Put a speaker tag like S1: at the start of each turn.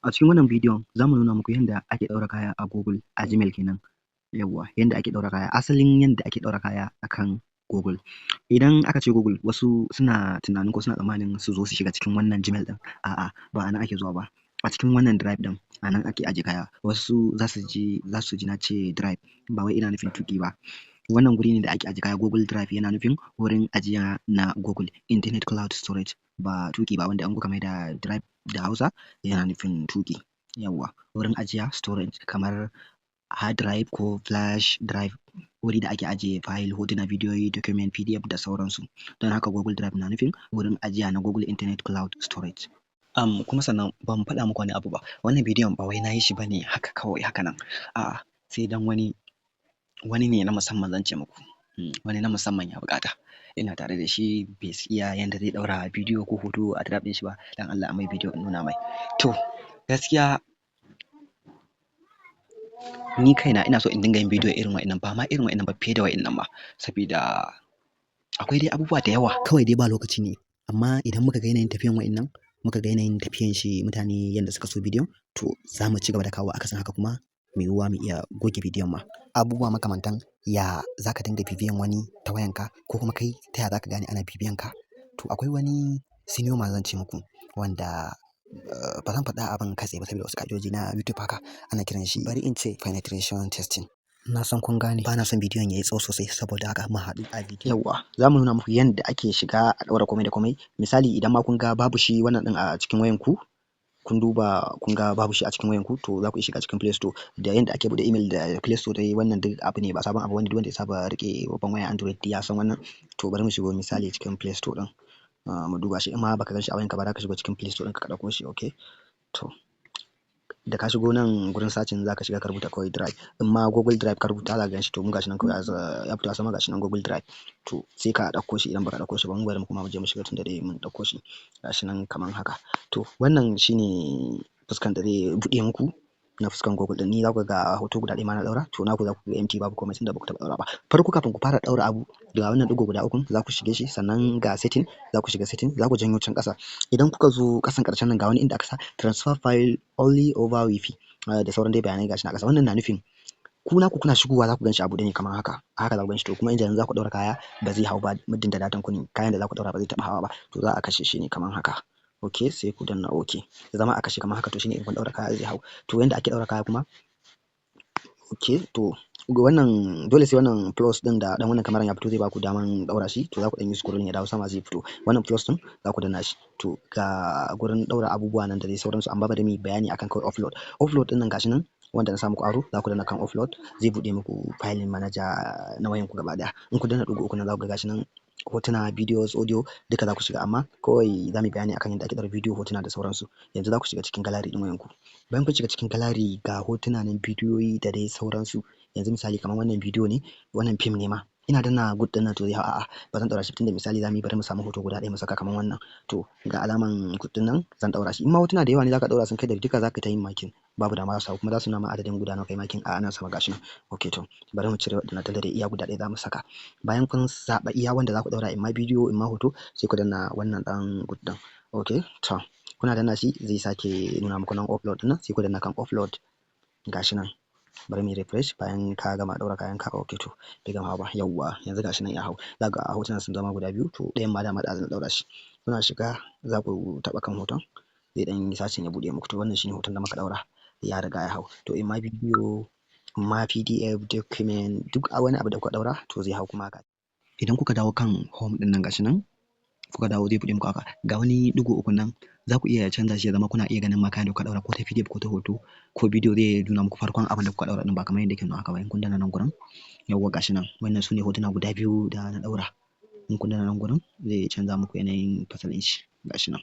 S1: A cikin wannan bidiyon za mu nuna muku yadda ake ɗaura kaya a Google a Gmail kenan. Yawwa, yadda ake ɗaura kaya, asalin yadda ake ɗaura kaya akan Google. Idan aka ce Google, wasu suna tunanin ko suna tsammanin su zo su shiga cikin wannan Gmail ɗin. A'a, ba a nan ake zuwa ba. A cikin wannan Drive ɗin, a nan ake ajiye kaya. Wasu za su ji na ce Drive, ba wai ina nufin tuƙi ba. Wannan guri ne da ake ajiye kaya. Google Drive yana nufin wurin ajiya na Google, Internet Cloud Storage, ba tuƙi ba, wanda an kuka mai da Drive da Hausa yana nufin tuƙi. Yawwa, wurin ajiya storage kamar hard drive ko flash drive, wuri da ake ajiye file, hotuna, bidiyoyi, document, PDF da sauransu. Don haka Google Drive na nufin wurin ajiya na Google Internet Cloud Storage. Kuma sannan ban faɗa muku wani abu ba. Wannan bidiyon ba wai na yi shi ba ne haka kawai haka nan. A'a, sai dan wani ne na musamman zan ce muku. Wani na musamman ya buƙata. Ina tare da shi, bai iya yanda zai ɗaura bidiyo ko hoto a Drive ɗin shi ba. Dan Allah a mai bidiyo in nuna mai. To, gaskiya ni kaina ina so in dinga yin bidiyo irin wa'innan, ba ma irin wa'innan ba, fiye da wa'innan ma. Sabida akwai dai abubuwa da yawa. Kawai dai ba lokaci ne. Amma idan muka ga yanayin tafiyan wa'innan, muka ga yanayin tafiyan shi mutane yanda suka so bidiyon, to za mu ci gaba da kawo akasin haka kuma mai yiwuwa mu iya goge bidiyon ma. Abubuwa makamantan ya za ka dinga bibiyan wani ta wayanka, ko kuma kai ta ya za ka gane ana bibiyan ka. To akwai wani senior man zan ce muku, wanda ba zan faɗa abin kai tsaye ba saboda wasu ƙa'idoji na YouTube haka. Ana kiran shi, bari in ce penetration testing. Na san kun gane. Ba na son bidiyon ya yi tsawo sosai, saboda haka mu haɗu a bidiyo. Yawwa, za mu nuna muku yadda ake shiga a ɗaura komai da komai. Misali idan ma kun ga babu shi wannan ɗin a cikin wayanku, kun duba kun ga babu shi a cikin wayanku, to za ku iya shiga cikin Play Store. Da yadda ake buɗe email da Play Store dai, wannan duk abu ne ba sabon abu bane. Duk wanda ya saba riƙe babban waya Android ya san wannan. To bari mu shigo misali cikin Play Store ɗin. Mu duba shi, in ma baka gan shi a wayanka ba, za ka shigo cikin Play Store ɗin ka ɗauko shi, okay? To, da ka shigo nan gurin searching za ka shiga ka rubuta kawai Drive. In ma Google Drive ka rubuta za ka gan shi. To mun gashi nan kawai ya fito a sama, gashi nan Google Drive. To sai ka ɗauko shi idan baka ɗauko shi ba. Mun bari mu kuma mu je mu shiga tunda dai mun ɗauko shi. Gashi nan kaman haka. To wannan shine fuskan da zai buɗe muku na fuskan Google ɗin. Ni za ku ga hoto guda ɗaya ma na ɗaura. To naku za ku ga empty, babu komai tunda ba ku taɓa ɗaura ba. Farko kafin ku fara ɗaura abu, ga wannan ɗigo guda ukun za ku shige shi, sannan ga setting, za ku shiga setting, za ku janyo can ƙasa. Idan kuka zo ƙasan ƙarshen nan, ga wani inda aka sa transfer file only over Wi-Fi, da sauran dai bayanai gashi nan a ƙasa. Wannan na nufin ku naku kuna shigowa za ku gan shi a buɗe ne kamar haka. Haka za ku gan shi. To kuma idan za ku ɗaura kaya ba zai hau ba, muddin da datan ku ne. Kayan da za ku ɗaura ba zai taɓa hawa ba. To za a kashe shi ne kamar haka. Okay, sai ku danna okay. Ya zama a kashe kamar haka, to shine in kun ɗaura kaya zai hau. To yanda ake ɗaura kaya kuma, okay, to wannan dole sai wannan plus ɗin da ɗan wannan kamaran ya fito zai baku daman ɗaura shi. To za ku ɗan yi scrolling ya dawo sama zai fito. Wannan plus ɗin za ku danna shi. To ga gurin ɗaura abubuwa nan da dai sauransu, amma bari mu yi bayani akan kawai offload. Offload ɗin nan gashi nan, wanda na sa muku aro, za ku danna kan offload, zai buɗe muku filing manager na wayanku gaba ɗaya. In ku danna ɗigo uku nan za ku ga gashi nan hotuna, videos, audio duka za ku shiga, amma kawai za mu yi bayani akan yadda ake ɗaura bidiyo, hotuna da sauransu. Yanzu za ku shiga cikin gallery ɗin wayanku. Bayan kun shiga cikin gallery, ga hotuna nan, bidiyoyi da dai sauransu. Yanzu misali kamar wannan bidiyo ne, wannan fim ne ma. Ina danna good ɗin nan to zai hau. A'a, ba zan ɗaura shi tunda misali za mu yi, bari mu samu hoto guda ɗaya mu saka kamar wannan. To ga alaman good ɗin nan zan ɗaura shi. In ma hotuna da yawa ne za ka ɗaura sun kai ɗari, duka za ka ta yin makin. Babu damuwa za su hau, kuma za su nuna ma adadin guda nawa kai makin. A nan sama gashi nan. Okay, to bari mu cire waɗannan tunda dai iya guda ɗaya za mu saka. Bayan kun zaɓa iya wanda za ku ɗaura, in ma bidiyo in ma hoto, sai ku danna wannan ɗan good ɗin. Okay, to kuna danna shi zai sake nuna muku nan upload ɗin nan, sai ku danna kan upload. Gashi nan. Bari mu yi refresh bayan ka gama ɗaura kayanka. Okay, to bai gama ba. Yawwa, yanzu gashi nan ya hau. Za ka ga hotunan sun zama guda biyu. To ɗayan ma dama ɗazu na ɗaura shi. Kuna shiga za ku taɓa kan hoton, zai ɗan yi searching ya buɗe muku. To wannan shine hoton da muka ɗaura, ya riga ya hau. To in ma bidiyo, in ma PDF, document, duk wani abu da kuka ɗaura to zai hau kuma haka. Idan kuka dawo kan home ɗin nan gashi nan, kuka dawo zai buɗe muku haka. Ga wani ɗigo uku nan, za ku iya canza shi ya zama kuna iya ganin ma kayan da kuka ɗaura, ko ta PDF ko ta hoto ko bidiyo. Zai nuna muku farkon abin da kuka ɗaura ɗin, ba kamar yadda yake nuna haka ba. In kun danna nan gurin, yawwa gashi nan, wannan sune hotuna guda biyu da na ɗaura. In kun danna nan gurin zai canza muku yanayin fasalin shi. Gashi nan.